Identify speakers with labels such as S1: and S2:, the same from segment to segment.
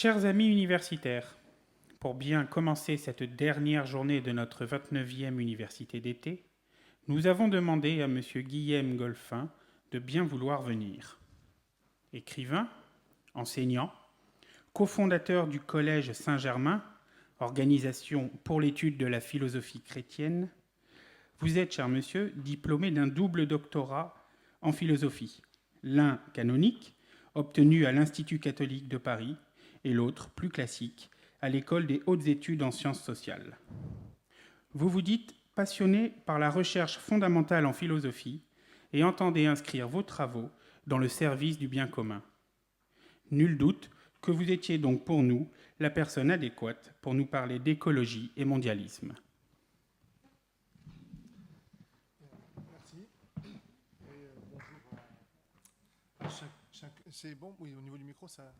S1: Chers amis universitaires, pour bien commencer cette dernière journée de notre 29e université d'été, nous avons demandé à M. Guillaume Golphin de bien vouloir venir. Écrivain, enseignant, cofondateur du Collège Saint-Germain, organisation pour l'étude de la philosophie chrétienne, vous êtes, cher monsieur, diplômé d'un double doctorat en philosophie, l'un canonique, obtenu à l'Institut catholique de Paris, et l'autre, plus classique, à l'École des hautes études en sciences sociales. Vous vous dites passionné par la recherche fondamentale en philosophie et entendez inscrire vos travaux dans le service du bien commun. Nul doute que vous étiez donc pour nous la personne adéquate pour nous parler d'écologie et mondialisme.
S2: Merci. Et bonjour à chaque. C'est bon? Oui, au niveau du micro, ça.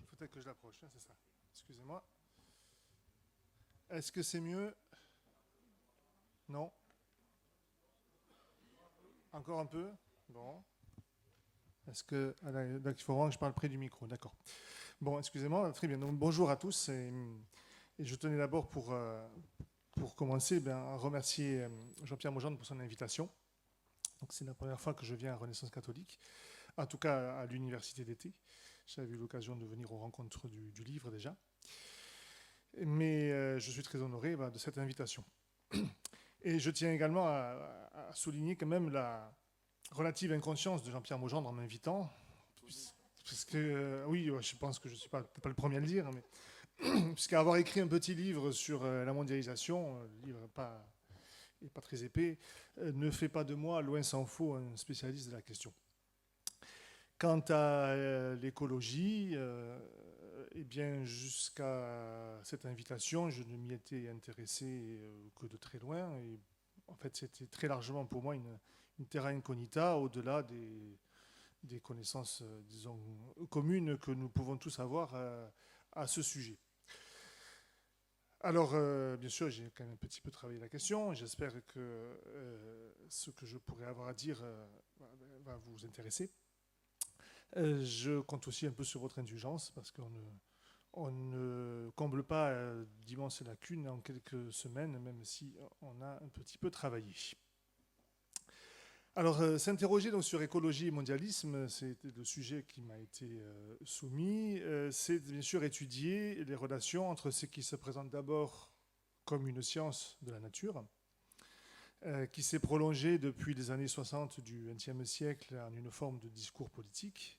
S2: Il faut peut-être que je l'approche, hein, c'est ça. Excusez-moi. Est-ce que c'est mieux? Non? Encore un peu? Bon. Est-ce que. Il faut vraiment que je parle près du micro, d'accord. Bon, excusez-moi, très bien. Donc, bonjour à tous. Et je tenais d'abord, pour commencer, à remercier Jean-Pierre Maugendre pour son invitation. Donc, c'est la première fois que je viens à Renaissance catholique, en tout cas à l'université d'été. J'avais eu l'occasion de venir aux rencontres du livre déjà. Mais je suis très honoré de cette invitation. Et je tiens également à souligner quand même la relative inconscience de Jean-Pierre Maugendre en m'invitant. Parce que, oui, je pense que je ne suis pas le premier à le dire, mais puisqu'avoir écrit un petit livre sur la mondialisation, le livre n'est pas très épais, ne fait pas de moi, loin s'en faut, un spécialiste de la question. Quant à l'écologie, eh bien, jusqu'à cette invitation, je ne m'y étais intéressé que de très loin. Et en fait, c'était très largement pour moi une terra incognita, au-delà des connaissances, disons, communes que nous pouvons tous avoir à ce sujet. Alors, bien sûr, j'ai quand même un petit peu travaillé la question. J'espère que ce que je pourrais avoir à dire va vous intéresser. Je compte aussi un peu sur votre indulgence parce on ne comble pas d'immenses lacunes en quelques semaines, même si on a un petit peu travaillé. Alors, s'interroger donc sur écologie et mondialisme, c'est le sujet qui m'a été soumis. C'est bien sûr étudier les relations entre ce qui se présente d'abord comme une science de la nature, qui s'est prolongée depuis les années 60 du XXe siècle en une forme de discours politique,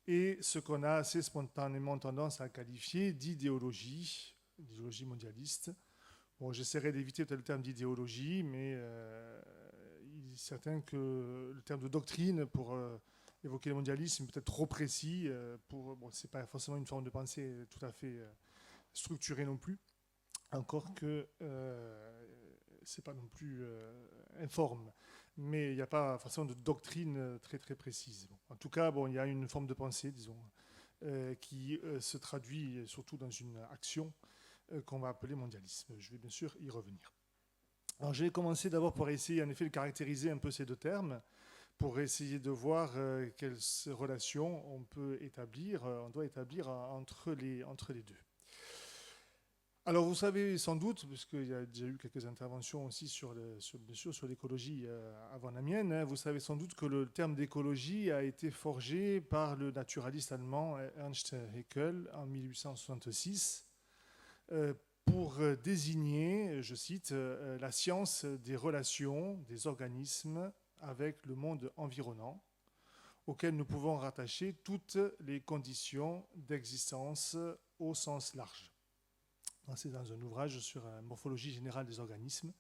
S2: et ce qu'on a assez spontanément tendance à qualifier d'idéologie mondialiste. Bon, j'essaierai d'éviter le terme d'idéologie, mais il est certain que le terme de doctrine pour évoquer le mondialisme est peut-être trop précis. C'est pas forcément une forme de pensée tout à fait structurée non plus, encore que c'est pas non plus informe. Mais il n'y a pas forcément de doctrine très très précise. Bon, en tout cas, il y a une forme de pensée, disons, qui se traduit surtout dans une action qu'on va appeler mondialisme. Je vais bien sûr y revenir. Alors, je vais commencer d'abord par essayer en effet de caractériser un peu ces deux termes, pour essayer de voir quelles relations on peut établir, on doit établir entre les deux. Alors vous savez sans doute, puisqu'il y a déjà eu quelques interventions aussi bien sûr sur l'écologie avant la mienne, hein, vous savez sans doute que le terme d'écologie a été forgé par le naturaliste allemand Ernst Haeckel en 1866 pour désigner, je cite, la science des relations des organismes avec le monde environnant, auquel nous pouvons rattacher toutes les conditions d'existence au sens large. C'est dans un ouvrage sur la morphologie générale des organismes,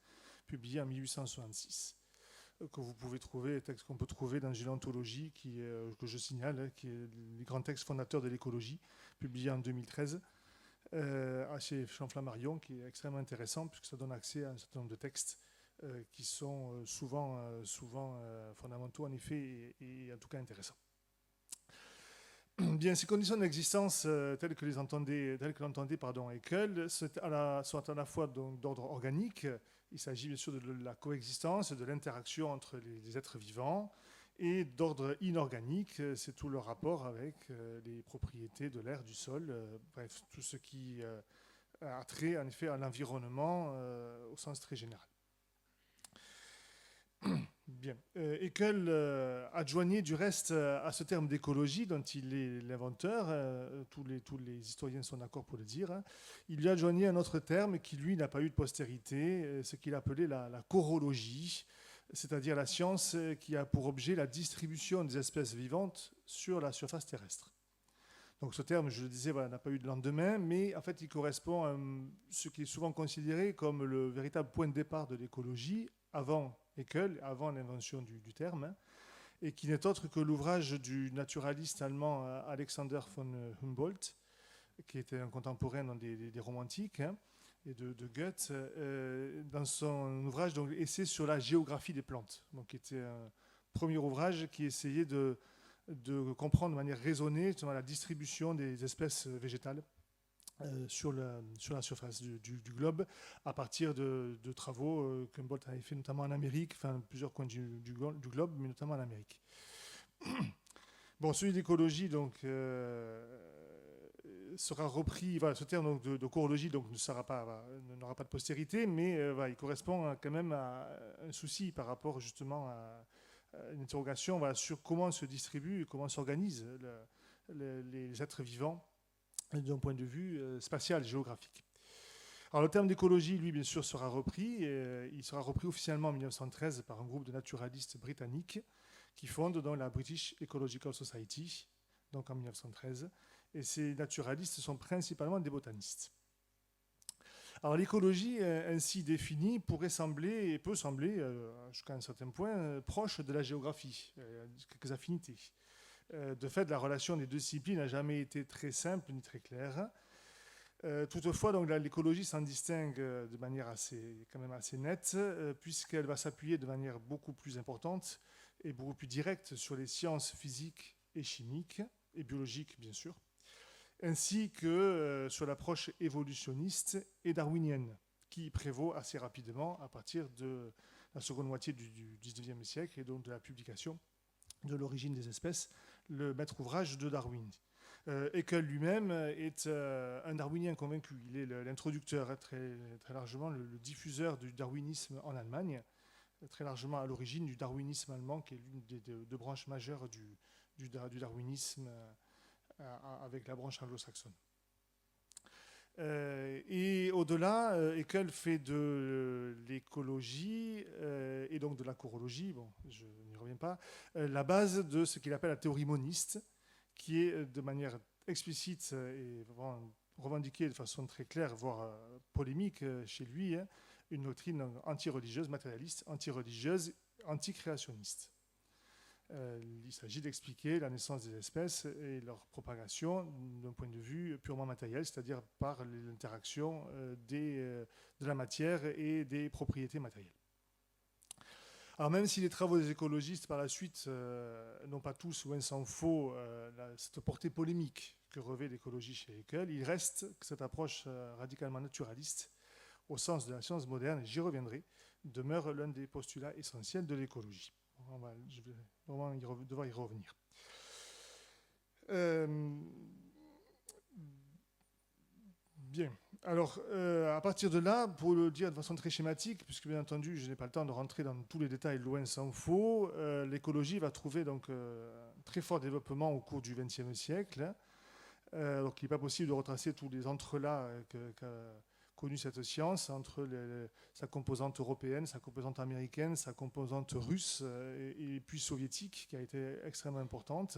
S2: publié en 1866, que vous pouvez trouver, texte qu'on peut trouver dans une anthologie que je signale, qui est les grands textes fondateurs de l'écologie, publié en 2013, chez Jean Flammarion, qui est extrêmement intéressant, puisque ça donne accès à un certain nombre de textes qui sont souvent fondamentaux, en effet, et en tout cas intéressants. Bien, ces conditions d'existence telles que l'entendait Haeckel sont à la fois d'ordre organique. Il s'agit bien sûr de la coexistence, de l'interaction entre les êtres vivants, Et d'ordre inorganique, c'est tout le rapport avec les propriétés de l'air, du sol, bref, tout ce qui a trait en effet à l'environnement au sens très général. Bien. Haeckel adjoignait du reste à ce terme d'écologie, dont il est l'inventeur, tous les historiens sont d'accord pour le dire, hein. Il lui adjoignait un autre terme qui, lui, n'a pas eu de postérité, ce qu'il appelait la chorologie, c'est-à-dire la science qui a pour objet la distribution des espèces vivantes sur la surface terrestre. Donc ce terme, je le disais, voilà, n'a pas eu de lendemain, mais en fait il correspond à ce qui est souvent considéré comme le véritable point de départ de l'écologie, avant Haeckel, avant l'invention du terme, hein, et qui n'est autre que l'ouvrage du naturaliste allemand Alexander von Humboldt, qui était un contemporain des romantiques, hein, et de Goethe, dans son ouvrage donc, Essai sur la géographie des plantes, donc, qui était un premier ouvrage qui essayait de comprendre de manière raisonnée la distribution des espèces végétales sur la surface du globe, à partir de travaux que Humboldt avait fait notamment en Amérique, enfin plusieurs coins du globe, mais notamment en Amérique. Bon, celui d'écologie, donc, sera repris, voilà, ce terme donc, de chorologie donc, n'aura pas de postérité, mais voilà, il correspond quand même à un souci par rapport justement à une interrogation voilà, sur comment se distribuent et comment s'organisent les êtres vivants d'un point de vue spatial, géographique. Alors le terme d'écologie, lui, bien sûr, sera repris. Il sera repris officiellement en 1913 par un groupe de naturalistes britanniques qui fondent donc la British Ecological Society, donc en 1913. Et ces naturalistes sont principalement des botanistes. Alors l'écologie, ainsi définie, pourrait sembler, et peut sembler, jusqu'à un certain point, proche de la géographie, quelques affinités. De fait, la relation des deux disciplines n'a jamais été très simple ni très claire. Toutefois, donc, l'écologie s'en distingue de manière quand même assez nette, puisqu'elle va s'appuyer de manière beaucoup plus importante et beaucoup plus directe sur les sciences physiques et chimiques, et biologiques bien sûr, ainsi que sur l'approche évolutionniste et darwinienne, qui prévaut assez rapidement à partir de la seconde moitié du XIXe siècle, et donc de la publication de l'origine des espèces, le maître ouvrage de Darwin. Haeckel lui-même est un darwinien convaincu. Il est l'introducteur, très, très largement le diffuseur du darwinisme en Allemagne, très largement à l'origine du darwinisme allemand, qui est l'une des deux branches majeures du darwinisme avec la branche anglo-saxonne. Et au-delà, Haeckel fait de l'écologie et donc de la chorologie, bon, je n'y reviens pas, la base de ce qu'il appelle la théorie moniste, qui est de manière explicite et vraiment revendiquée de façon très claire, voire polémique chez lui, hein, une doctrine anti-religieuse, matérialiste, anti-religieuse, anti-créationniste. Il s'agit d'expliquer la naissance des espèces et leur propagation d'un point de vue purement matériel, c'est-à-dire par l'interaction de la matière et des propriétés matérielles. Alors même si les travaux des écologistes par la suite n'ont pas tous, loin s'en faut, cette portée polémique que revêt l'écologie chez Haeckel, il reste que cette approche radicalement naturaliste, au sens de la science moderne, et j'y reviendrai, demeure l'un des postulats essentiels de l'écologie. Je vais vraiment devoir y revenir. Bien. Alors, à partir de là, pour le dire de façon très schématique, puisque bien entendu, je n'ai pas le temps de rentrer dans tous les détails, loin s'en faut, l'écologie va trouver donc un très fort développement au cours du XXe siècle. Donc, il n'est pas possible de retracer tous les entrelacs qu'a connu cette science entre sa composante européenne, sa composante américaine, sa composante russe et puis soviétique, qui a été extrêmement importante.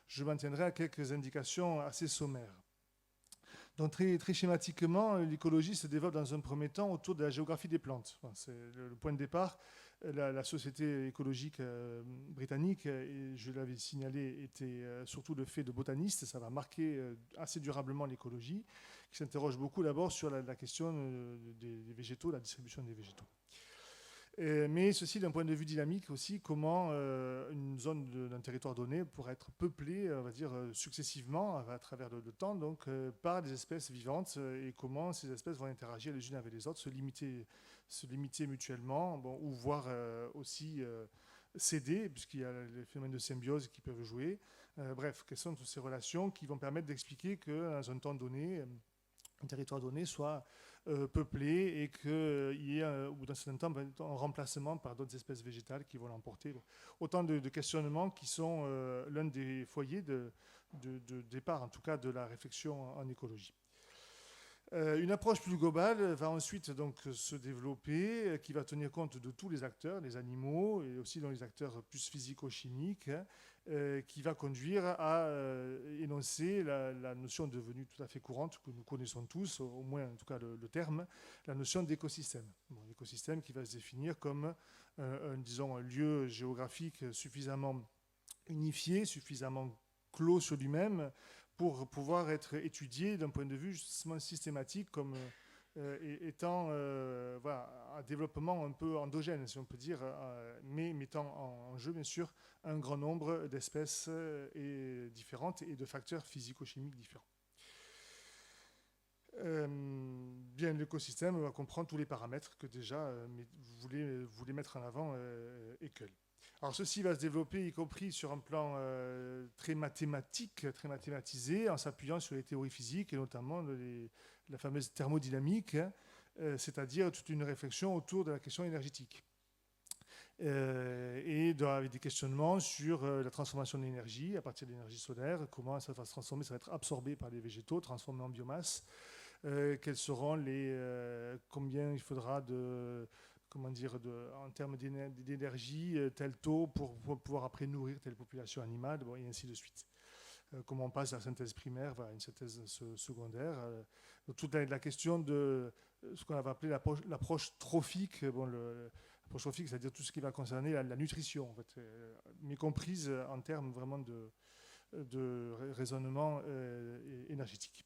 S2: Je m'en tiendrai à quelques indications assez sommaires. Donc très, très schématiquement, l'écologie se développe dans un premier temps autour de la géographie des plantes. Enfin, c'est le point de départ. La société écologique britannique, et je l'avais signalé, était surtout le fait de botanistes. Ça va marquer assez durablement l'écologie, qui s'interroge beaucoup d'abord sur la question des végétaux, la distribution des végétaux. Mais ceci d'un point de vue dynamique aussi, comment une zone d'un territoire donné pourrait être peuplée, on va dire, successivement à travers le temps, donc par des espèces vivantes, et comment ces espèces vont interagir les unes avec les autres, se limiter mutuellement, bon, ou voire aussi s'aider, puisqu'il y a les phénomènes de symbiose qui peuvent jouer. Bref, quelles sont toutes ces relations qui vont permettre d'expliquer que dans un temps donné, un territoire donné soit peuplé et qu'il y ait, au bout d'un certain temps, un remplacement par d'autres espèces végétales qui vont l'emporter. Bon. Autant de questionnements qui sont l'un des foyers de départ, en tout cas, de la réflexion en écologie. Une approche plus globale va ensuite donc se développer, qui va tenir compte de tous les acteurs, les animaux, et aussi dans les acteurs plus physico-chimiques, qui va conduire à énoncer la notion devenue tout à fait courante, que nous connaissons tous, au moins en tout cas le terme, la notion d'écosystème. Bon, l'écosystème qui va se définir comme disons, un lieu géographique suffisamment unifié, suffisamment clos sur lui-même, pour pouvoir être étudié d'un point de vue justement systématique comme étant voilà, un développement un peu endogène, si on peut dire, mais mettant en jeu, bien sûr, un grand nombre d'espèces différentes et de facteurs physico-chimiques différents. Bien, l'écosystème va comprendre tous les paramètres que déjà vous voulez mettre en avant Haeckel. Alors ceci va se développer, y compris sur un plan très mathématique, très mathématisé, en s'appuyant sur les théories physiques et notamment la fameuse thermodynamique, c'est-à-dire toute une réflexion autour de la question énergétique. Et avec des questionnements sur la transformation de l'énergie à partir de l'énergie solaire, comment ça va se transformer, ça va être absorbé par les végétaux, transformé en biomasse, quels seront combien il faudra en termes d'énergie, tel taux pour pouvoir après nourrir telle population animale, bon, et ainsi de suite. Comment on passe de la synthèse primaire vers une synthèse secondaire. Donc toute la question de ce qu'on va appeler l'approche trophique. Bon, l'approche trophique, c'est-à-dire tout ce qui va concerner la nutrition, en fait, mais comprise en termes vraiment de raisonnement énergétique.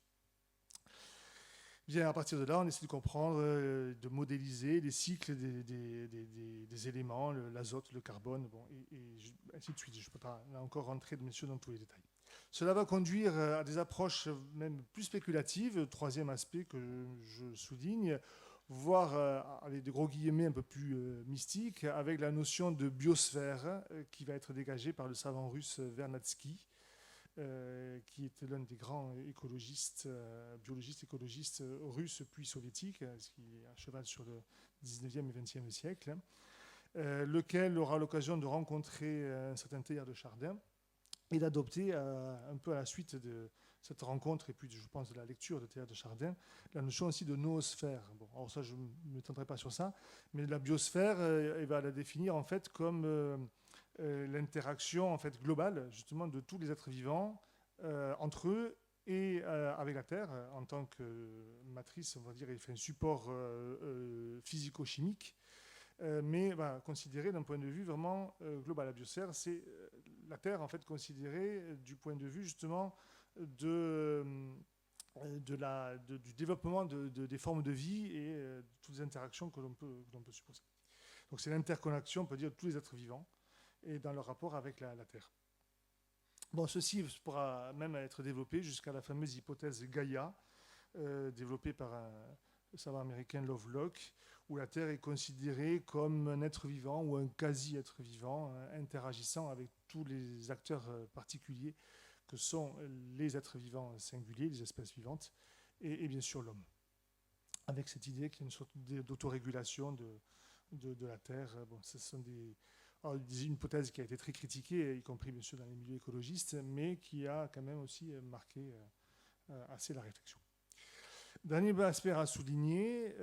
S2: Bien, à partir de là, on essaie de comprendre, de modéliser les cycles des éléments, l'azote, le carbone, bon, et ainsi de suite. Je ne peux pas là encore rentrer bien sûr dans tous les détails. Cela va conduire à des approches même plus spéculatives, troisième aspect que je souligne, voire avec des gros guillemets un peu plus mystiques, avec la notion de biosphère qui va être dégagée par le savant russe Vernadsky, qui était l'un des grands écologistes, biologistes écologistes russes puis soviétiques, qui est à cheval sur le 19e et 20e siècle, lequel aura l'occasion de rencontrer un certain Teilhard de Chardin et d'adopter un peu à la suite de cette rencontre et puis je pense de la lecture de Teilhard de Chardin, la notion aussi de noosphère. Bon, alors ça je ne m'étendrai pas sur ça, mais la biosphère, il va la définir en fait comme l'interaction en fait globale justement de tous les êtres vivants entre eux et avec la Terre en tant que matrice, on va dire, il fait un support physico-chimique, mais considéré d'un point de vue vraiment global. La biosphère, c'est la Terre en fait considérée du point de vue justement du développement des formes de vie et de toutes les interactions que l'on peut supposer. Donc c'est l'interconnexion, on peut dire, de tous les êtres vivants et dans leur rapport avec la Terre. Bon, ceci pourra même être développé jusqu'à la fameuse hypothèse Gaïa, développée par le savant américain Lovelock, où la Terre est considérée comme un être vivant ou un quasi-être vivant, interagissant avec tous les acteurs particuliers que sont les êtres vivants singuliers, les espèces vivantes, et bien sûr l'homme. Avec cette idée qu'il y a une sorte d'autorégulation de la Terre. Bon, ce sont une hypothèse qui a été très critiquée, y compris bien sûr dans les milieux écologistes, mais qui a quand même aussi marqué assez la réflexion. Dernier aspect à souligner,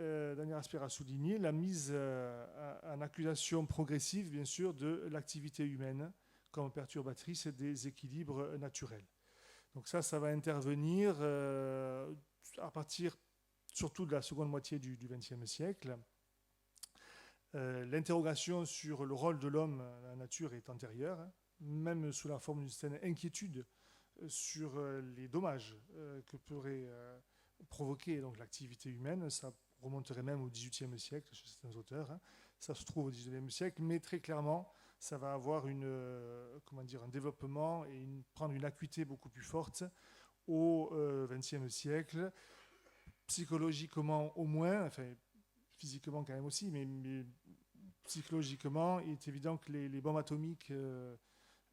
S2: la mise en accusation progressive, bien sûr, de l'activité humaine comme perturbatrice des équilibres naturels. Donc ça va intervenir à partir surtout de la seconde moitié du XXe siècle. L'interrogation sur le rôle de l'homme dans la nature est antérieure, même sous la forme d'une certaine inquiétude sur les dommages que pourrait provoquer donc, l'activité humaine. Ça remonterait même au XVIIIe siècle chez certains auteurs. Ça se trouve au XIXe siècle, mais très clairement, ça va avoir un développement et prendre une acuité beaucoup plus forte au XXe siècle, psychologiquement au moins, enfin physiquement quand même aussi, mais psychologiquement, il est évident que les bombes atomiques,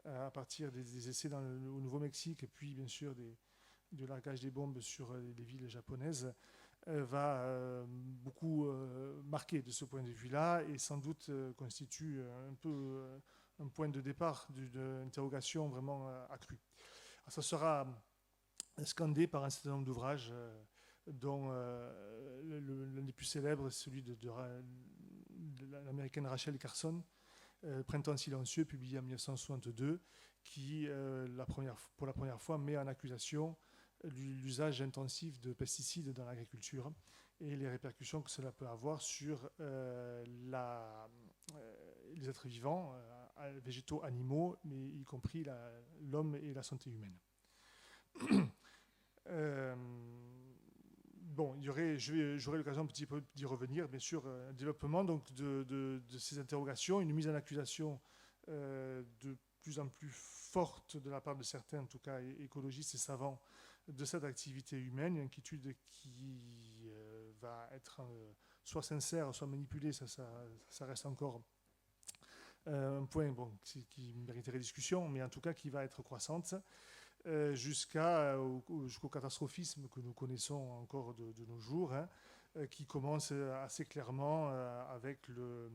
S2: à partir des essais au Nouveau-Mexique, et puis bien sûr du largage des bombes sur les villes japonaises, va beaucoup marquer de ce point de vue-là, et sans doute constitue un peu un point de départ d'une interrogation vraiment accrue. Alors, ça sera scandé par un certain nombre d'ouvrages, dont l'un des plus célèbres est celui de l'américaine Rachel Carson, Printemps silencieux, publié en 1962, qui, pour la première fois, met en accusation l'usage intensif de pesticides dans l'agriculture et les répercussions que cela peut avoir sur les êtres vivants, végétaux, animaux, mais y compris l'homme et la santé humaine. Bon, j'aurai l'occasion un petit peu d'y revenir, bien sûr, un développement donc, de ces interrogations, une mise en accusation de plus en plus forte de la part de certains, en tout cas écologistes et savants, de cette activité humaine, une inquiétude qui va être soit sincère, soit manipulée, ça reste encore un point qui mériterait discussion, mais en tout cas qui va être croissante. Jusqu'au catastrophisme que nous connaissons encore de nos jours, hein, qui commence assez clairement avec le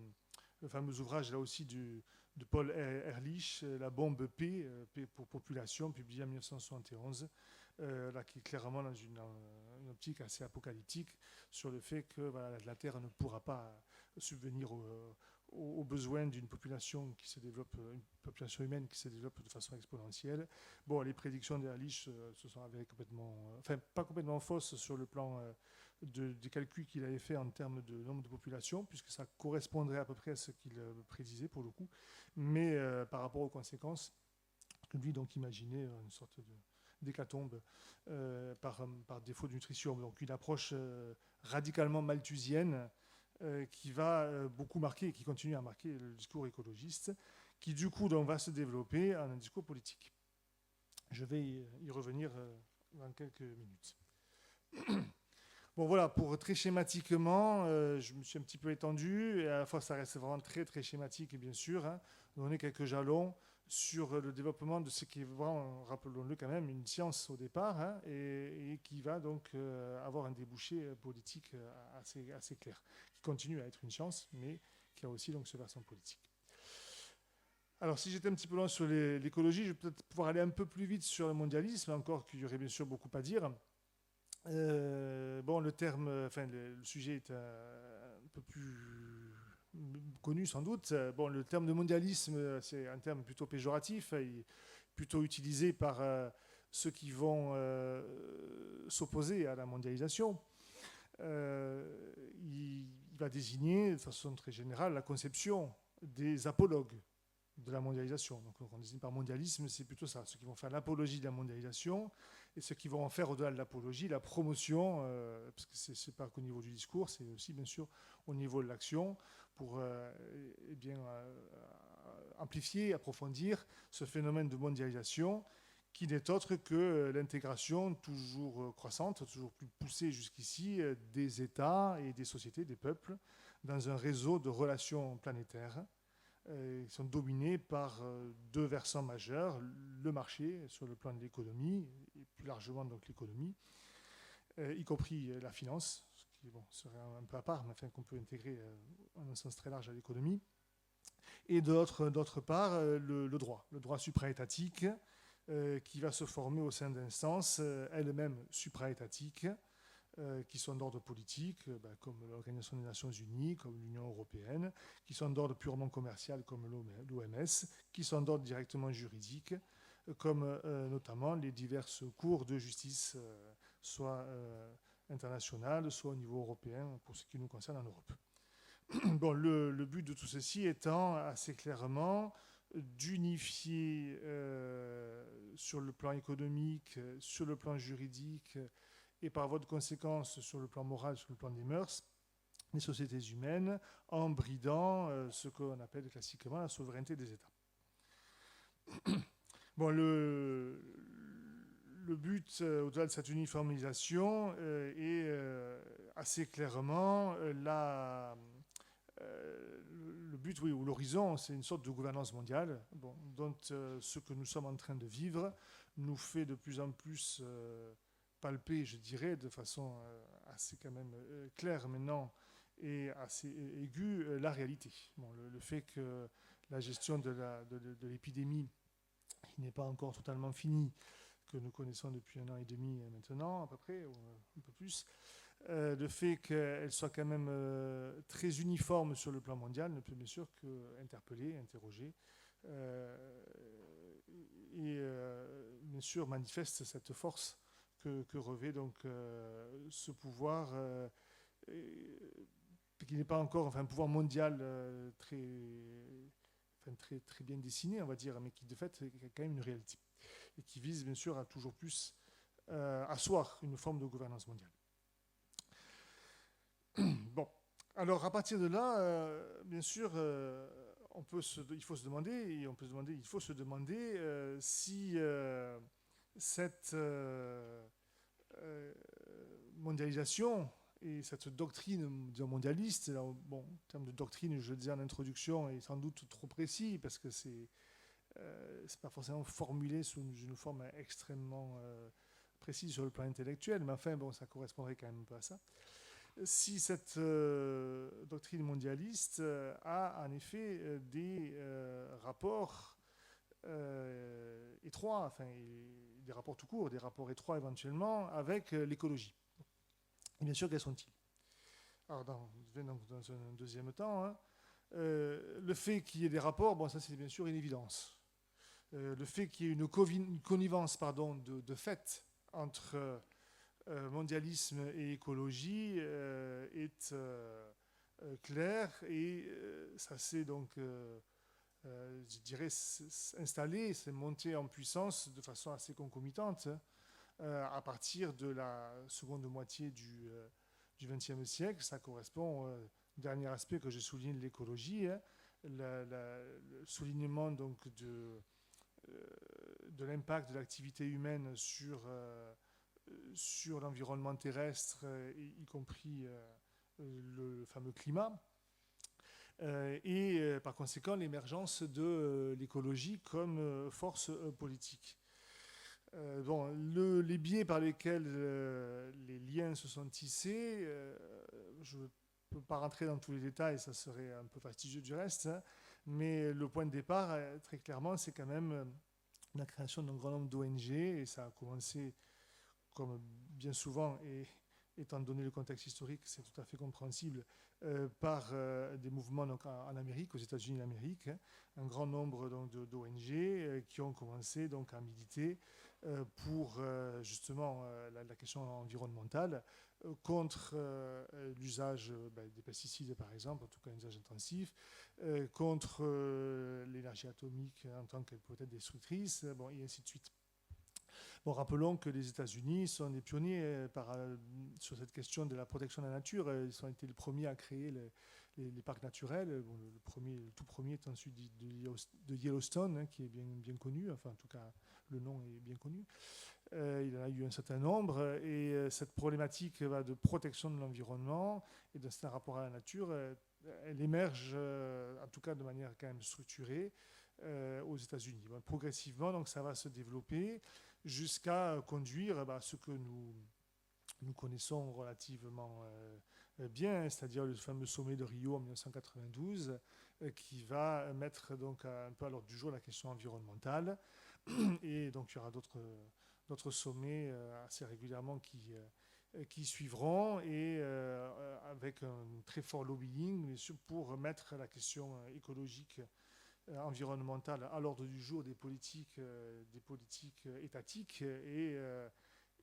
S2: fameux ouvrage là aussi de Paul Ehrlich, La bombe P, P pour population, publié en 1971, là, qui est clairement dans une optique assez apocalyptique sur le fait que voilà, la Terre ne pourra pas subvenir aux besoins d'une population qui se développe, une population humaine qui se développe de façon exponentielle. Bon, les prédictions d'Ehrlich se sont avérées pas complètement fausses sur le plan des calculs qu'il avait fait en termes de nombre de populations, puisque ça correspondrait à peu près à ce qu'il prédisait pour le coup, mais par rapport aux conséquences, lui donc imaginait une sorte d'hécatombe par défaut de nutrition. Donc une approche radicalement malthusienne qui va beaucoup marquer et qui continue à marquer le discours écologiste, qui du coup donc, va se développer en un discours politique. Je vais y revenir dans quelques minutes. Bon voilà, pour très schématiquement, je me suis un petit peu étendu, et à la fois ça reste vraiment très très schématique, bien sûr, hein, donner quelques jalons sur le développement de ce qui est vraiment, rappelons-le quand même, une science au départ, hein, et qui va donc avoir un débouché politique assez clair, qui continue à être une science, mais qui a aussi donc ce versant politique. Alors si j'étais un petit peu loin sur l'écologie, je vais peut-être pouvoir aller un peu plus vite sur le mondialisme, encore qu'il y aurait bien sûr beaucoup à dire. Bon, le sujet est un peu plus connu sans doute. Bon, le terme de mondialisme, c'est un terme plutôt péjoratif, plutôt utilisé par ceux qui vont s'opposer à la mondialisation. Il va désigner de façon très générale la conception des apologues de la mondialisation. Donc on désigne par mondialisme, c'est plutôt ça, ceux qui vont faire l'apologie de la mondialisation et ceux qui vont en faire au-delà de l'apologie, la promotion, parce que c'est pas qu'au niveau du discours, c'est aussi bien sûr au niveau de l'action, pour amplifier, approfondir ce phénomène de mondialisation qui n'est autre que l'intégration toujours croissante, toujours plus poussée jusqu'ici, des États et des sociétés, des peuples, dans un réseau de relations planétaires qui sont dominés par deux versants majeurs, le marché sur le plan de l'économie, et plus largement donc l'économie, y compris la finance, ce qui serait un peu à part, mais enfin, qu'on peut intégrer en un sens très large à l'économie, et d'autre part le droit supraétatique, qui va se former au sein d'instances elles-mêmes supraétatiques, qui sont d'ordre politique, comme l'Organisation des Nations Unies, comme l'Union européenne, qui sont d'ordre purement commercial, comme l'OMS, qui sont d'ordre directement juridique, comme notamment les diverses cours de justice, soit internationales, soit au niveau européen, pour ce qui nous concerne en Europe. Bon, le but de tout ceci étant assez clairement d'unifier sur le plan économique, sur le plan juridique, et par voie de conséquence sur le plan moral, sur le plan des mœurs, les sociétés humaines, en bridant ce qu'on appelle classiquement la souveraineté des États. Bon, le but, au-delà de cette uniformisation, est assez clairement le but, oui, ou l'horizon, c'est une sorte de gouvernance mondiale, dont ce que nous sommes en train de vivre nous fait de plus en plus palper, je dirais, de façon assez quand même claire maintenant et assez aiguë, la réalité. Le fait que la gestion de l'épidémie, qui n'est pas encore totalement finie, que nous connaissons depuis 1 an et demi maintenant, à peu près, ou un peu plus, le fait qu'elle soit quand même très uniforme sur le plan mondial ne peut bien sûr qu'interpeller, interroger, et bien sûr manifeste cette force que revêt donc ce pouvoir qui n'est pas encore, enfin, un pouvoir mondial très bien dessiné, on va dire, mais qui de fait est quand même une réalité et qui vise bien sûr à toujours plus asseoir une forme de gouvernance mondiale. Bon, alors à partir de là, bien sûr, il faut se demander si cette mondialisation et cette doctrine mondialiste, là, bon, en termes de doctrine, je le disais en introduction, est sans doute trop précis parce que c'est pas forcément formulé sous une forme extrêmement précise sur le plan intellectuel, mais enfin, bon, ça correspondrait quand même un peu à ça. Si cette doctrine mondialiste a en effet des rapports étroits, enfin des rapports tout court, des rapports étroits éventuellement avec l'écologie. Et bien sûr, quels sont-ils? Alors, dans un deuxième temps, hein, le fait qu'il y ait des rapports, bon, ça c'est bien sûr une évidence. Le fait qu'il y ait une connivence de fait entre mondialisme et écologie est clair et ça s'est donc, je dirais, installé, s'est monté en puissance de façon assez concomitante à partir de la seconde moitié du XXe siècle. Ça correspond au dernier aspect que j'ai souligné de l'écologie, hein, le soulignement donc de l'impact de l'activité humaine sur l'environnement terrestre, y compris le fameux climat, et par conséquent l'émergence de l'écologie comme force politique. Bon, les biais par lesquels les liens se sont tissés, je ne peux pas rentrer dans tous les détails, ça serait un peu fastidieux du reste, hein, mais le point de départ, très clairement, c'est quand même la création d'un grand nombre d'ONG, et ça a commencé, comme bien souvent, et étant donné le contexte historique, c'est tout à fait compréhensible, par des mouvements donc, en Amérique, aux États-Unis d'Amérique, hein, un grand nombre d'ONG qui ont commencé donc, à militer pour justement la question environnementale, contre l'usage des pesticides par exemple, en tout cas un usage intensif, contre l'énergie atomique en tant qu'elle peut être destructrice, bon, et ainsi de suite. Bon, rappelons que les États-Unis sont des pionniers sur cette question de la protection de la nature. Ils ont été les premiers à créer les parcs naturels. Bon, le tout premier étant celui de Yellowstone, hein, qui est bien connu. Enfin, en tout cas, le nom est bien connu. Il y en a eu un certain nombre. Et cette problématique de protection de l'environnement et d'un certain rapport à la nature, elle émerge, en tout cas de manière quand même structurée, aux États-Unis. Bon, progressivement, donc, ça va se développer jusqu'à conduire ce que nous connaissons relativement bien, c'est-à-dire le fameux sommet de Rio en 1992, qui va mettre donc un peu à l'ordre du jour la question environnementale. Et donc il y aura d'autres sommets assez régulièrement qui suivront, et avec un très fort lobbying pour mettre la question écologique environnementale à l'ordre du jour des politiques étatiques,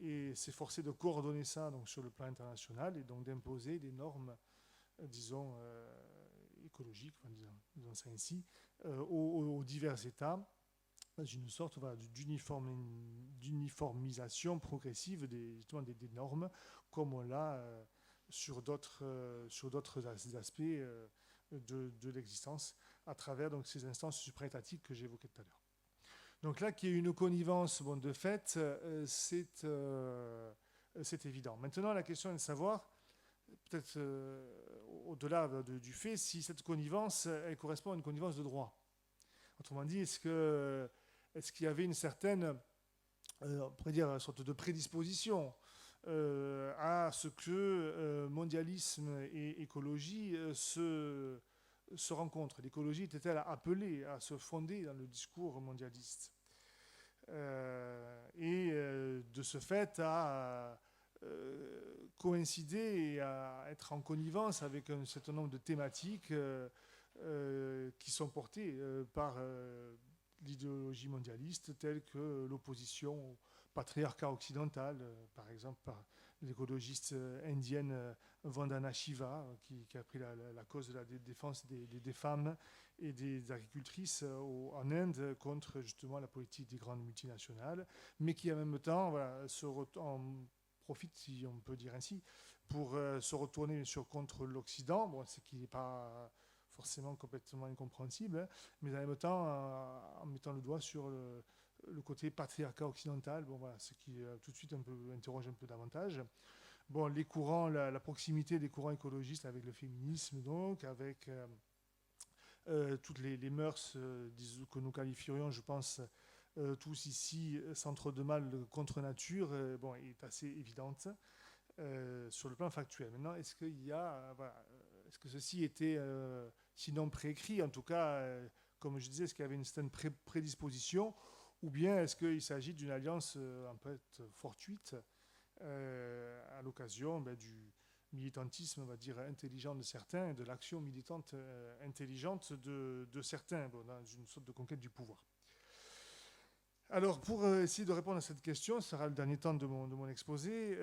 S2: et s'efforcer de coordonner ça donc, sur le plan international, et donc d'imposer des normes, disons, écologiques, disons ça ainsi, aux divers États, dans une sorte d'uniformisation progressive justement des normes, comme on l'a sur d'autres aspects de l'existence, à travers donc, ces instances supraétatiques que j'évoquais tout à l'heure. Donc là, qu'il y ait une connivence, bon, de fait, c'est évident. Maintenant, la question est de savoir, peut-être au-delà du fait si cette connivence elle correspond à une connivence de droit. Autrement dit, est-ce qu'il y avait une certaine, on pourrait dire, une sorte de prédisposition à ce que mondialisme et écologie se rencontrent. L'écologie était-elle appelée à se fonder dans le discours mondialiste de ce fait à coïncider et à être en connivence avec un certain nombre de thématiques qui sont portées par l'idéologie mondialiste, telle que l'opposition au patriarcat occidental, par exemple par l'écologiste indienne Vandana Shiva, qui a pris la cause de la défense des femmes et des agricultrices en Inde contre justement la politique des grandes multinationales, mais qui en même temps en profite, si on peut dire ainsi, pour se retourner bien sûr contre l'Occident, bon, ce qui n'est pas forcément complètement incompréhensible, hein, mais en même temps en mettant le doigt sur le côté patriarcat occidental, bon, voilà, ce qui tout de suite interroge un peu davantage. Bon, les courants, la proximité des courants écologistes avec le féminisme, donc, avec toutes les mœurs que nous qualifierions, je pense, tous ici, centre de mal contre nature, bon, est assez évidente sur le plan factuel. Maintenant, est-ce qu'il y a, est-ce que ceci était, sinon préécrit, en tout cas, comme je disais, est-ce qu'il y avait une certaine prédisposition, ou bien est-ce qu'il s'agit d'une alliance un peu fortuite à l'occasion du militantisme, on va dire, intelligent de certains et de l'action militante intelligente de certains, bon, dans une sorte de conquête du pouvoir. Alors, pour essayer de répondre à cette question, ce sera le dernier temps de mon exposé,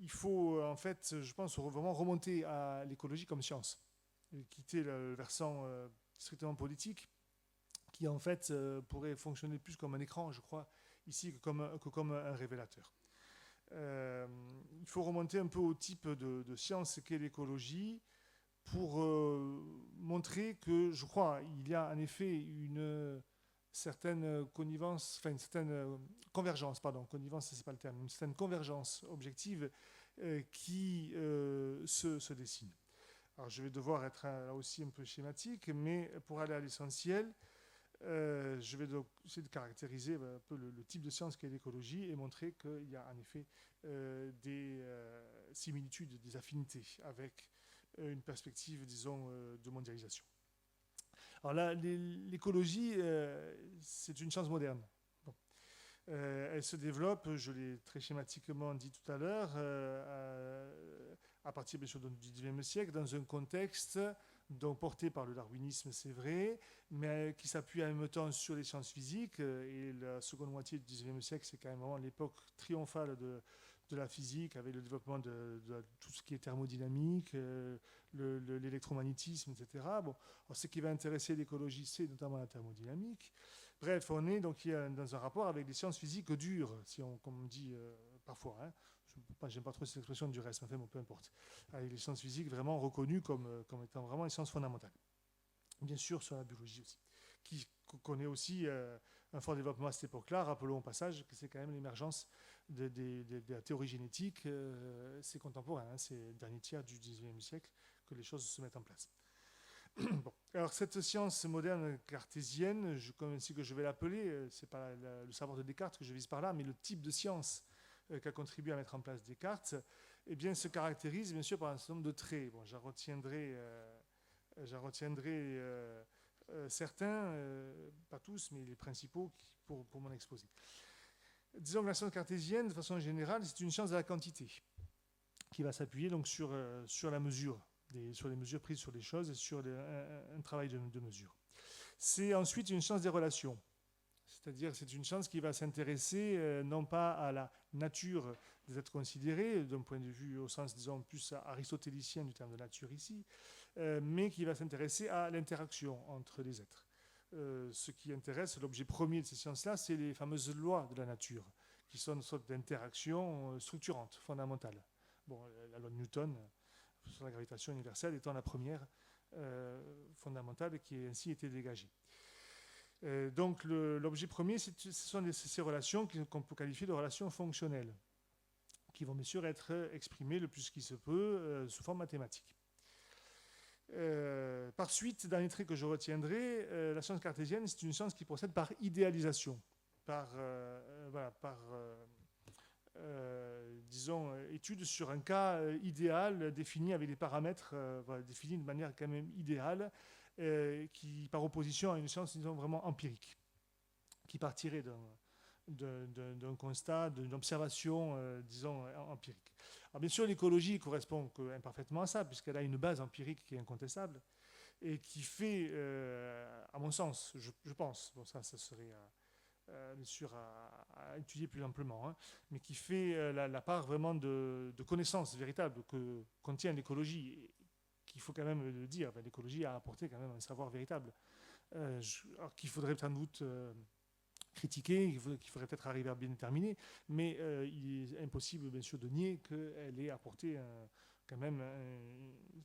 S2: il faut, en fait, je pense, vraiment remonter à l'écologie comme science, et quitter le versant strictement politique, qui, en fait, pourrait fonctionner plus comme un écran, je crois, ici, que comme un révélateur. Il faut remonter un peu au type de science qu'est l'écologie pour montrer que, je crois, il y a en effet une certaine connivence, enfin une certaine convergence, pardon, connivence, c'est pas le terme, une certaine convergence objective qui se dessine. Alors je vais devoir être là aussi un peu schématique, mais pour aller à l'essentiel, je vais donc essayer de caractériser un peu le type de science qu'est l'écologie et montrer qu'il y a en effet des similitudes, des affinités avec une perspective, disons, de mondialisation. Alors là, l'écologie, c'est une science moderne. Bon. Elle se développe, je l'ai très schématiquement dit tout à l'heure, à partir bien sûr du XIXe siècle, dans un contexte donc porté par le darwinisme, c'est vrai, mais qui s'appuie en même temps sur les sciences physiques. Et la seconde moitié du XIXe siècle, c'est quand même vraiment l'époque triomphale de la physique, avec le développement de tout ce qui est thermodynamique, l'électromagnétisme, etc. Bon, alors, ce qui va intéresser l'écologie, c'est notamment la thermodynamique. Bref, on est donc dans un rapport avec les sciences physiques dures, comme on dit parfois. Hein. J'aime pas trop cette expression du reste, mais enfin, bon, peu importe. Avec les sciences physiques vraiment reconnues comme étant vraiment les sciences fondamentales. Bien sûr, sur la biologie aussi, qui connaît aussi un fort développement à cette époque-là. Rappelons au passage que c'est quand même l'émergence de la théorie génétique, c'est contemporain, hein, c'est le dernier tiers du XIXe siècle que les choses se mettent en place. Bon. Alors cette science moderne cartésienne, comme ainsi que je vais l'appeler, c'est pas le savoir de Descartes que je vise par là, mais le type de science qu'a contribué à mettre en place Descartes, eh bien, se caractérise bien sûr par un certain nombre de traits. Bon, j'en retiendrai certains, pas tous, mais les principaux pour mon exposé. Disons que la science cartésienne, de façon générale, c'est une science de la quantité qui va s'appuyer donc sur la mesure, sur les mesures prises sur les choses et sur un travail de mesure. C'est ensuite une science des relations. C'est-à-dire c'est une science qui va s'intéresser non pas à la nature des êtres considérés, d'un point de vue au sens, disons, plus aristotélicien du terme de nature ici, mais qui va s'intéresser à l'interaction entre les êtres. Ce qui intéresse, l'objet premier de ces sciences-là, c'est les fameuses lois de la nature, qui sont une sorte d'interaction structurante, fondamentale. Bon, la loi de Newton sur la gravitation universelle étant la première fondamentale qui a ainsi été dégagée. Donc l'objet premier, ce sont ces relations qu'on peut qualifier de relations fonctionnelles, qui vont bien sûr être exprimées le plus qu'il se peut sous forme mathématique. Par suite, dernier trait que je retiendrai, la science cartésienne, c'est une science qui procède par idéalisation, disons, étude sur un cas idéal défini avec des paramètres définis de manière quand même idéale, qui par opposition à une science, disons, vraiment empirique, qui partirait d'un constat, d'une observation, disons, empirique. Alors bien sûr, l'écologie correspond imparfaitement à ça, puisqu'elle a une base empirique qui est incontestable, et qui fait, à mon sens, je pense, bon ça serait bien sûr à étudier plus amplement, hein, mais qui fait la part vraiment de connaissances véritables que contient l'écologie, qu'il faut quand même le dire, ben, l'écologie a apporté quand même un savoir véritable, alors qu'il faudrait sans doute critiquer, qu'il faudrait peut-être arriver à bien déterminer, mais il est impossible bien sûr de nier qu'elle ait apporté quand même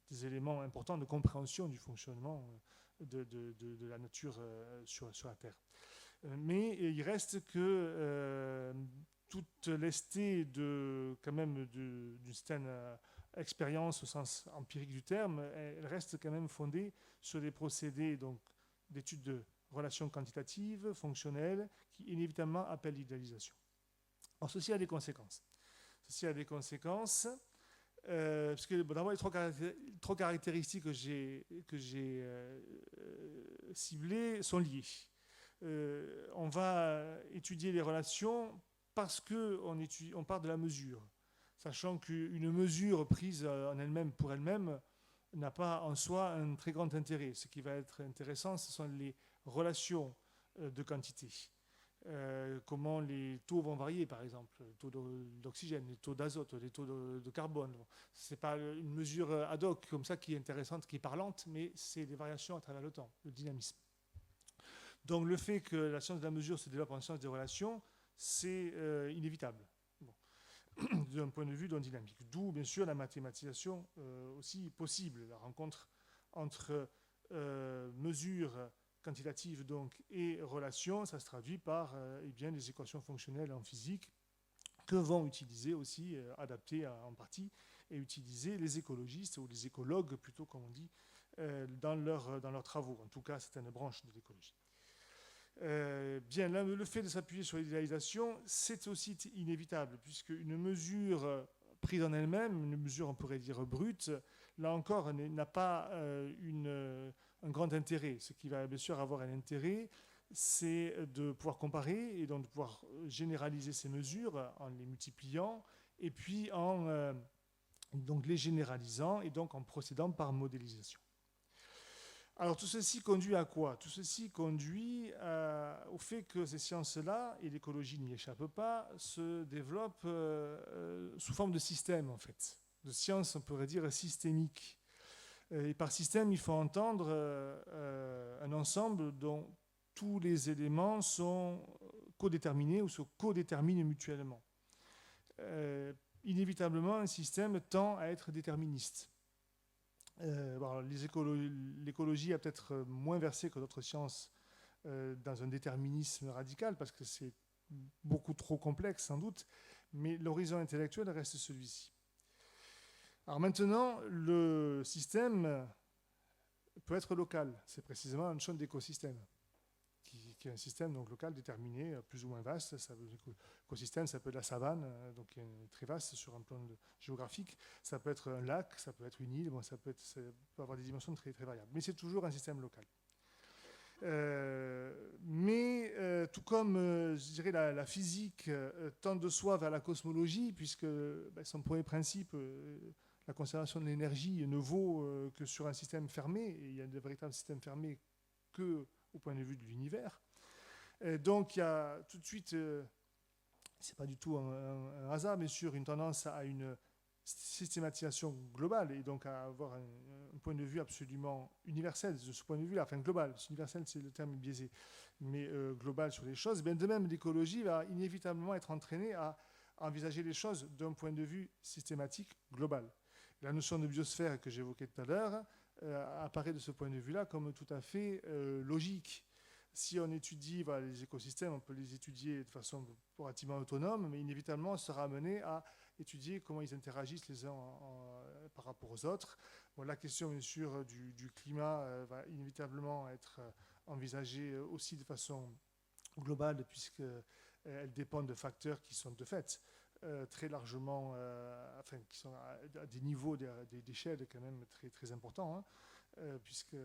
S2: des éléments importants de compréhension du fonctionnement de la nature sur la Terre. Mais il reste que toute lestée quand même d'une certaine expérience au sens empirique du terme, elle reste quand même fondée sur des procédés donc d'études de relations quantitatives, fonctionnelles, qui inévitablement appellent l'idéalisation. Alors ceci a des conséquences. Ceci a des conséquences, parce que d'abord les trois caractéristiques que j'ai ciblées sont liées. On va étudier les relations parce qu'on part de la mesure, sachant qu'une mesure prise en elle-même pour elle-même n'a pas en soi un très grand intérêt. Ce qui va être intéressant, ce sont les relations de quantité. Comment les taux vont varier, par exemple, le taux d'oxygène, les taux d'azote, les taux de carbone. Bon, ce n'est pas une mesure ad hoc comme ça qui est intéressante, qui est parlante, mais c'est des variations à travers le temps, le dynamisme. Donc le fait que la science de la mesure se développe en science des relations, c'est inévitable, bon, d'un point de vue d'un dynamique. D'où, bien sûr, la mathématisation aussi possible, la rencontre entre mesures quantitatives donc, et relations, ça se traduit par eh bien, des équations fonctionnelles en physique que vont utiliser aussi, adapter en partie, et utiliser les écologistes, ou les écologues plutôt, comme on dit, dans leurs travaux, en tout cas certaines branches de l'écologie. Bien, là, le fait de s'appuyer sur l'idéalisation, c'est aussi inévitable, puisque une mesure prise en elle-même, une mesure, on pourrait dire, brute, là encore, n'a pas un grand intérêt. Ce qui va bien sûr avoir un intérêt, c'est de pouvoir comparer et donc de pouvoir généraliser ces mesures en les multipliant et puis en donc les généralisant et donc en procédant par modélisation. Alors tout ceci conduit à quoi? Tout ceci conduit au fait que ces sciences-là, et l'écologie n'y échappe pas, se développent sous forme de système en fait, de sciences on pourrait dire systémiques. Et par système, il faut entendre un ensemble dont tous les éléments sont codéterminés ou se codéterminent mutuellement. Inévitablement, un système tend à être déterministe. L'écologie a peut-être moins versé que d'autres sciences dans un déterminisme radical, parce que c'est beaucoup trop complexe sans doute, mais l'horizon intellectuel reste celui-ci. Alors maintenant, le système peut être local. C'est précisément une chose d'écosystème, qui est un système donc local déterminé, plus ou moins vaste. L'écosystème, ça peut être la savane, donc très vaste sur un plan géographique. Ça peut être un lac, ça peut être une île, bon, ça peut avoir des dimensions très, très variables. Mais c'est toujours un système local. Tout comme, je dirais, la physique tend de soi vers la cosmologie, puisque son premier principe, la conservation de l'énergie, ne vaut que sur un système fermé, et il y a de véritables systèmes fermés que au point de vue de l'univers. Donc il y a tout de suite, c'est pas du tout un hasard, bien sûr, une tendance à une systématisation globale et donc à avoir un point de vue absolument universel de ce point de vue-là, enfin global, universel c'est le terme biaisé, mais global sur les choses. Bien de même, l'écologie va inévitablement être entraînée à envisager les choses d'un point de vue systématique global. La notion de biosphère que j'évoquais tout à l'heure apparaît de ce point de vue-là comme tout à fait logique. Si on étudie les écosystèmes, on peut les étudier de façon relativement autonome, mais inévitablement on sera amené à étudier comment ils interagissent les uns par rapport aux autres. Bon, la question, bien sûr, du climat va inévitablement être envisagée aussi de façon globale, puisqu'elle dépend de facteurs qui sont de fait très largement, enfin, qui sont à des niveaux d'échelle quand même très, très importants, hein, puisque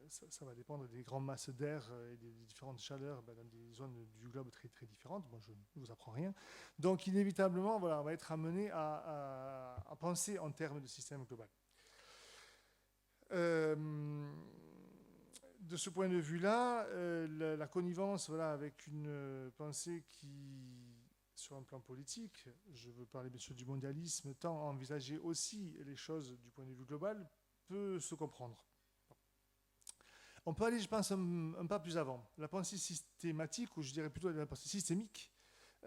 S2: ça va dépendre des grandes masses d'air et des différentes chaleurs dans des zones du globe très, très différentes. Bon, je ne vous apprends rien. Donc, inévitablement, voilà, on va être amené à penser en termes de système global. De ce point de vue-là, la connivence avec une pensée qui, sur un plan politique, je veux parler bien sûr du mondialisme, tend à envisager aussi les choses du point de vue global, peut se comprendre. On peut aller, je pense, un pas plus avant. La pensée systématique, ou je dirais plutôt la pensée systémique,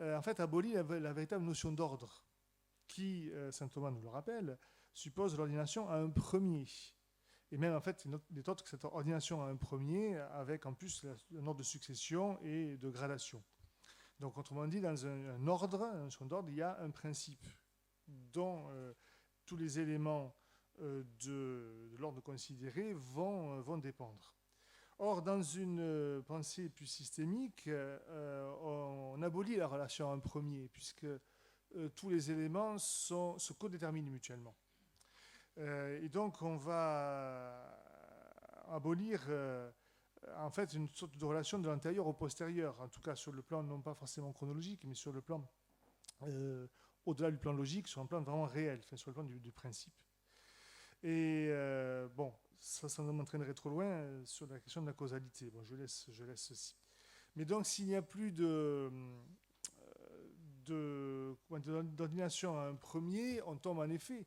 S2: en fait, abolit la véritable notion d'ordre, qui, saint Thomas nous le rappelle, suppose l'ordination à un premier. Et même, en fait, n'est autre que cette ordination à un premier, avec en plus un ordre de succession et de gradation. Donc, autrement dit, dans un ordre, un notion d'ordre, il y a un principe dont tous les éléments de l'ordre considéré vont dépendre. Or, dans une pensée plus systémique, on abolit la relation à un premier, puisque tous les éléments se codéterminent mutuellement. Et donc, on va abolir en fait une sorte de relation de l'antérieur au postérieur, en tout cas sur le plan non pas forcément chronologique, mais sur le plan au-delà du plan logique, sur un plan vraiment réel, enfin, sur le plan du principe. Et bon, ça m'entraînerait trop loin sur la question de la causalité. Bon, je laisse ceci. Mais donc, s'il n'y a plus d'ordination à un premier, on tombe en effet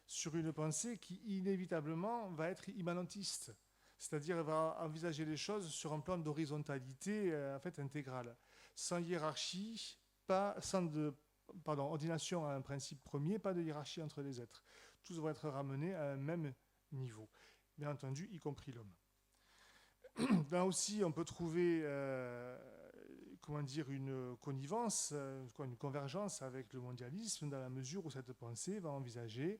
S2: sur une pensée qui inévitablement va être immanentiste, c'est-à-dire va envisager les choses sur un plan d'horizontalité en fait intégrale, sans hiérarchie, ordination à un principe premier, pas de hiérarchie entre les êtres. Tous vont être ramenés à un même niveau, bien entendu, y compris l'homme. Là aussi, on peut trouver une connivence, une convergence avec le mondialisme, dans la mesure où cette pensée va envisager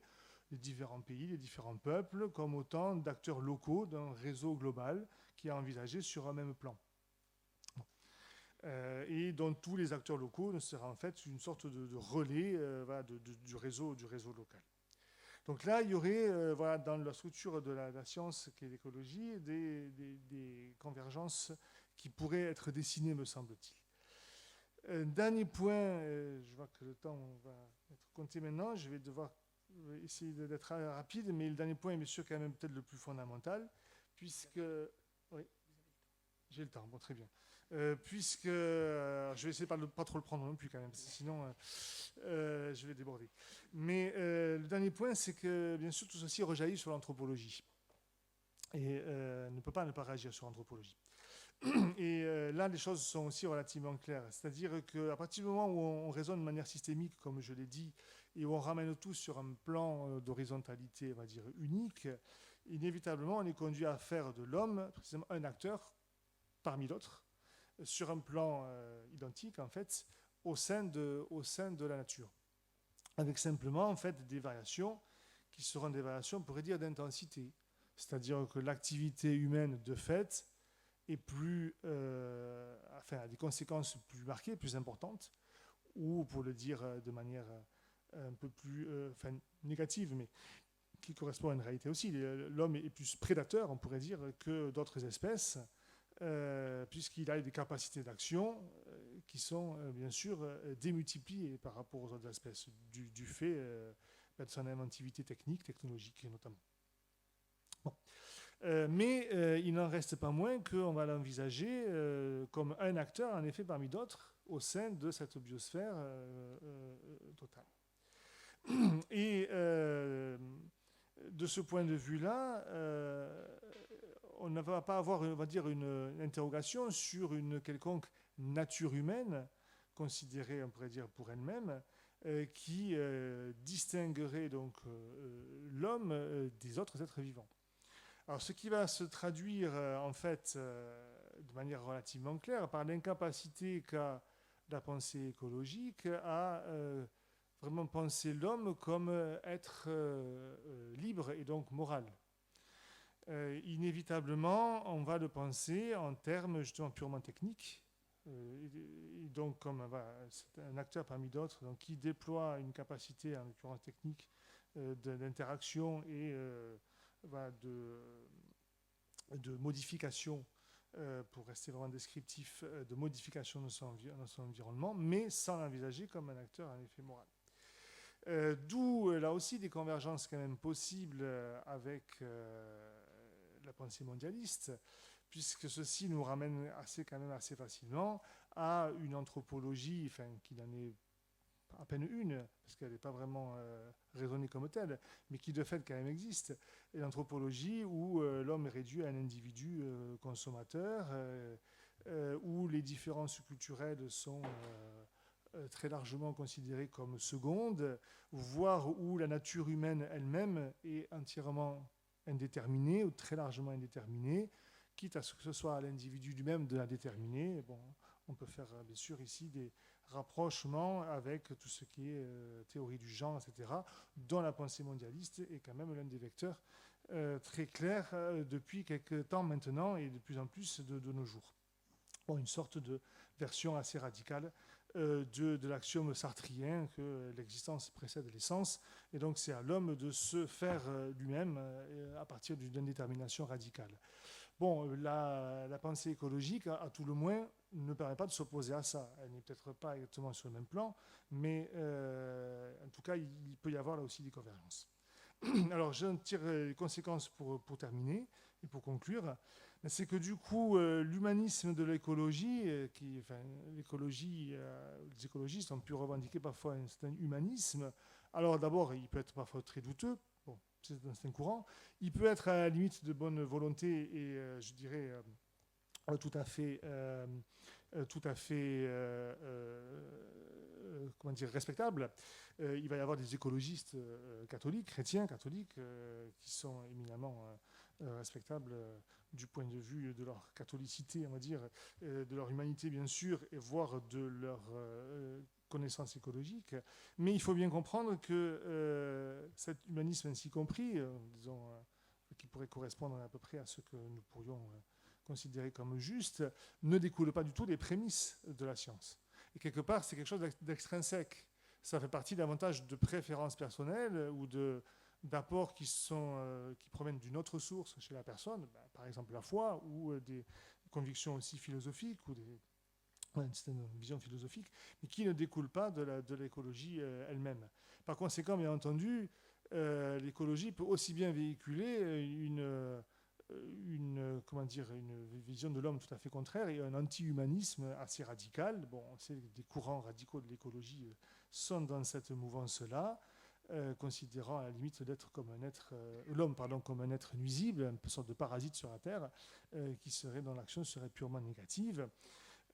S2: les différents pays, les différents peuples, comme autant d'acteurs locaux d'un réseau global qui est envisagé sur un même plan. Et dont tous les acteurs locaux seraient en fait une sorte de relais du réseau local. Donc là, il y aurait, dans la structure de la science qu'est l'écologie, des convergences qui pourraient être dessinées, me semble-t-il. Dernier point, je vois que le temps va être compté maintenant, je vais devoir essayer d'être rapide, mais le dernier point est bien sûr quand même peut-être le plus fondamental, puisque... Oui, j'ai le temps, bon, très bien. Puisque je vais essayer de pas trop le prendre non plus quand même, sinon je vais déborder. Mais le dernier point, c'est que bien sûr tout ceci rejaillit sur l'anthropologie et ne peut pas ne pas réagir sur l'anthropologie. Et là, les choses sont aussi relativement claires. C'est-à-dire qu'à partir du moment où on raisonne de manière systémique, comme je l'ai dit, et où on ramène tout sur un plan d'horizontalité, on va dire, unique, inévitablement, on est conduit à faire de l'homme précisément un acteur parmi d'autres, sur un plan identique, en fait, au sein de la nature. Avec simplement, en fait, des variations qui seront des variations, on pourrait dire, d'intensité. C'est-à-dire que l'activité humaine, de fait, est a des conséquences plus marquées, plus importantes, ou, pour le dire de manière un peu plus négative, mais qui correspond à une réalité aussi, l'homme est plus prédateur, on pourrait dire, que d'autres espèces, puisqu'il a des capacités d'action qui sont bien sûr démultipliées par rapport aux autres espèces, du fait de son inventivité technique, technologique notamment. Bon. Mais il n'en reste pas moins qu'on va l'envisager comme un acteur, en effet, parmi d'autres, au sein de cette biosphère totale. Et de ce point de vue-là, on ne va pas avoir, on va dire, une interrogation sur une quelconque nature humaine, considérée, on pourrait dire, pour elle-même, qui distinguerait donc l'homme des autres êtres vivants. Alors, ce qui va se traduire, en fait, de manière relativement claire, par l'incapacité qu'a la pensée écologique à vraiment penser l'homme comme être libre et donc moral. Inévitablement, on va le penser en termes justement purement techniques. Et donc, comme c'est un acteur parmi d'autres, donc, qui déploie une capacité, en l'occurrence technique, d'interaction et voilà, de modification, pour rester vraiment descriptif, de modification de son environnement, mais sans l'envisager comme un acteur en effet moral. D'où là aussi des convergences quand même possibles avec la pensée mondialiste, puisque ceci nous ramène quand même assez facilement à une anthropologie, enfin, qui n'en est à peine une, parce qu'elle n'est pas vraiment raisonnée comme telle, mais qui de fait quand même existe. Et l'anthropologie où l'homme est réduit à un individu consommateur, où les différences culturelles sont très largement considérées comme secondes, voire où la nature humaine elle-même est entièrement indéterminée ou très largement indéterminée, quitte à ce que ce soit à l'individu lui-même de la déterminer. Bon, on peut faire bien sûr ici des rapprochements avec tout ce qui est théorie du genre, etc., dont la pensée mondialiste est quand même l'un des vecteurs très clairs depuis quelques temps maintenant et de plus en plus de nos jours. Bon, une sorte de version assez radicale de l'axiome sartrien que l'existence précède l'essence, et donc c'est à l'homme de se faire lui-même à partir d'une détermination radicale. Bon, la pensée écologique, à tout le moins, ne permet pas de s'opposer à ça. Elle n'est peut-être pas exactement sur le même plan, mais en tout cas, il peut y avoir là aussi des convergences. Alors, je tire les conséquences pour terminer et pour conclure. C'est que du coup, l'humanisme de l'écologie, les écologistes ont pu revendiquer parfois un certain humanisme. Alors d'abord, il peut être parfois très douteux. Bon, c'est un courant. Il peut être à la limite de bonne volonté et je dirais tout à fait, comment dire, respectable. Il va y avoir des écologistes catholiques, chrétiens catholiques, qui sont éminemment respectables du point de vue de leur catholicité, on va dire, de leur humanité bien sûr, et voire de leur connaissance écologique. Mais il faut bien comprendre que cet humanisme ainsi compris, disons, qui pourrait correspondre à peu près à ce que nous pourrions considérer comme juste, ne découle pas du tout des prémices de la science. Et quelque part, c'est quelque chose d'extrinsèque. Ça fait partie davantage de préférences personnelles ou d'apports qui proviennent d'une autre source chez la personne, par exemple la foi ou des convictions aussi philosophiques ou une certaine vision philosophique, mais qui ne découlent pas de l'écologie elle-même. Par conséquent, bien entendu, l'écologie peut aussi bien véhiculer comment dire, une vision de l'homme tout à fait contraire et un anti-humanisme assez radical. Bon, on sait que des courants radicaux de l'écologie sont dans cette mouvance-là, considérant à la limite d'être comme un être, l'homme pardon, comme un être nuisible, une sorte de parasite sur la Terre, dont l'action serait purement négative.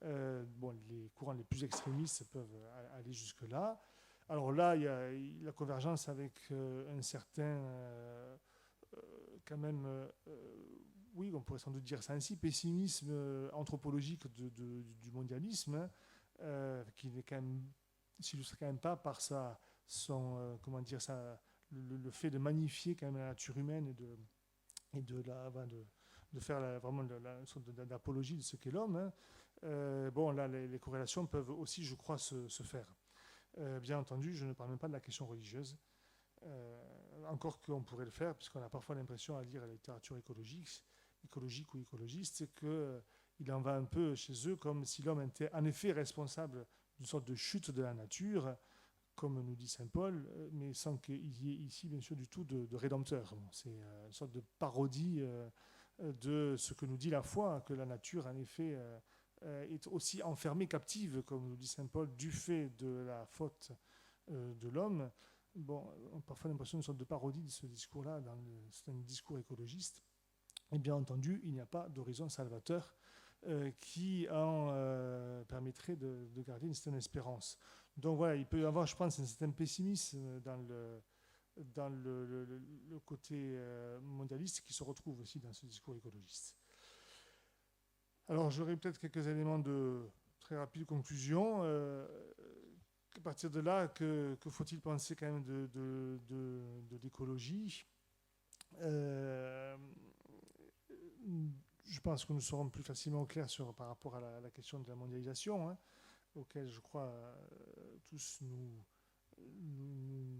S2: Bon, les courants les plus extrémistes peuvent aller jusque-là. Alors là, il y a la convergence avec un certain quand même, oui, on pourrait sans doute dire ça ainsi, pessimisme anthropologique du mondialisme, qui n'est quand même, s'illustre quand même pas par comment dire, le fait de magnifier quand même la nature humaine de faire vraiment une sorte d'apologie de ce qu'est l'homme. Hein. Bon, là, les corrélations peuvent aussi, je crois, se faire. Bien entendu, je ne parle même pas de la question religieuse. Encore qu'on pourrait le faire, puisqu'on a parfois l'impression à lire la littérature écologique ou écologiste, qu'il en va un peu chez eux comme si l'homme était en effet responsable d'une sorte de chute de la nature, comme nous dit Saint Paul, mais sans qu'il y ait ici, bien sûr, du tout de rédempteur. Bon, c'est une sorte de parodie de ce que nous dit la foi, que la nature, en effet, est aussi enfermée, captive, comme nous dit Saint Paul, du fait de la faute de l'homme. Bon, on a parfois l'impression d'une sorte de parodie de ce discours-là dans un discours écologiste. Et bien entendu, il n'y a pas d'horizon salvateur qui en permettrait de garder une certaine espérance. Donc voilà, il peut y avoir, je pense, un certain pessimisme dans le côté mondialiste qui se retrouve aussi dans ce discours écologiste. Alors j'aurais peut-être quelques éléments de très rapide conclusion. À partir de là, que faut-il penser quand même de l'écologie? Euh, je pense que nous serons plus facilement au clair par rapport à la question de la mondialisation, hein, auquel je crois tous nous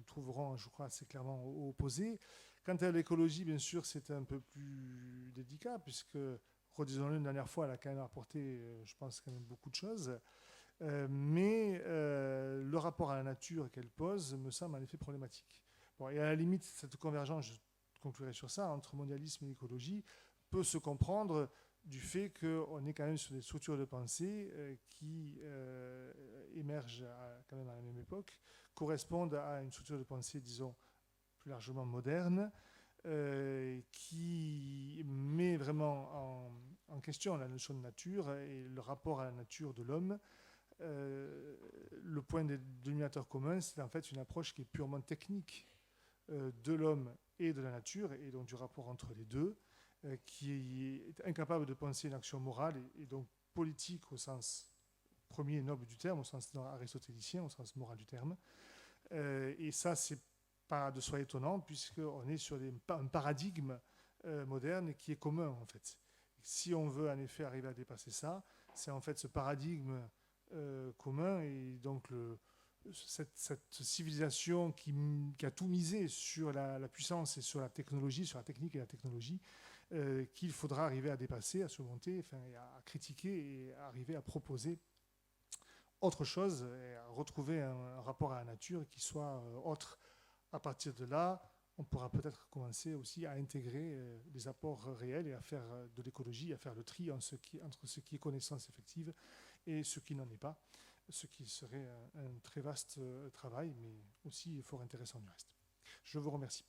S2: trouverons, je crois, assez clairement opposés. Quant à l'écologie, bien sûr, c'est un peu plus délicat, puisque, redisons-le une dernière fois, elle a quand même apporté, je pense, quand même beaucoup de choses. Mais le rapport à la nature qu'elle pose me semble en effet problématique. Bon, et à la limite, cette convergence, je conclurai sur ça, entre mondialisme et écologie, peut se comprendre du fait qu'on est quand même sur des structures de pensée qui émergent quand même à la même époque, correspondent à une structure de pensée, disons, plus largement moderne, qui met vraiment en question la notion de nature et le rapport à la nature de l'homme. Le point des dénominateurs communs, c'est en fait une approche qui est purement technique de l'homme et de la nature, et donc du rapport entre les deux, qui est incapable de penser une action morale et donc politique au sens premier et noble du terme, au sens aristotélicien, au sens moral du terme. Et ça, c'est pas de soi étonnant, puisqu'on est sur un paradigme moderne qui est commun, en fait. Si on veut en effet arriver à dépasser ça, c'est en fait ce paradigme commun, et donc cette civilisation qui a tout misé sur la puissance et sur la technologie, sur la technique et la technologie, qu'il faudra arriver à dépasser, à surmonter, enfin, à critiquer et à arriver à proposer autre chose, et à retrouver un rapport à la nature qui soit autre. À partir de là, on pourra peut-être commencer aussi à intégrer les apports réels et à faire de l'écologie, à faire le tri entre ce qui est connaissance effective et ce qui n'en est pas, ce qui serait un très vaste travail, mais aussi fort intéressant du reste. Je vous remercie.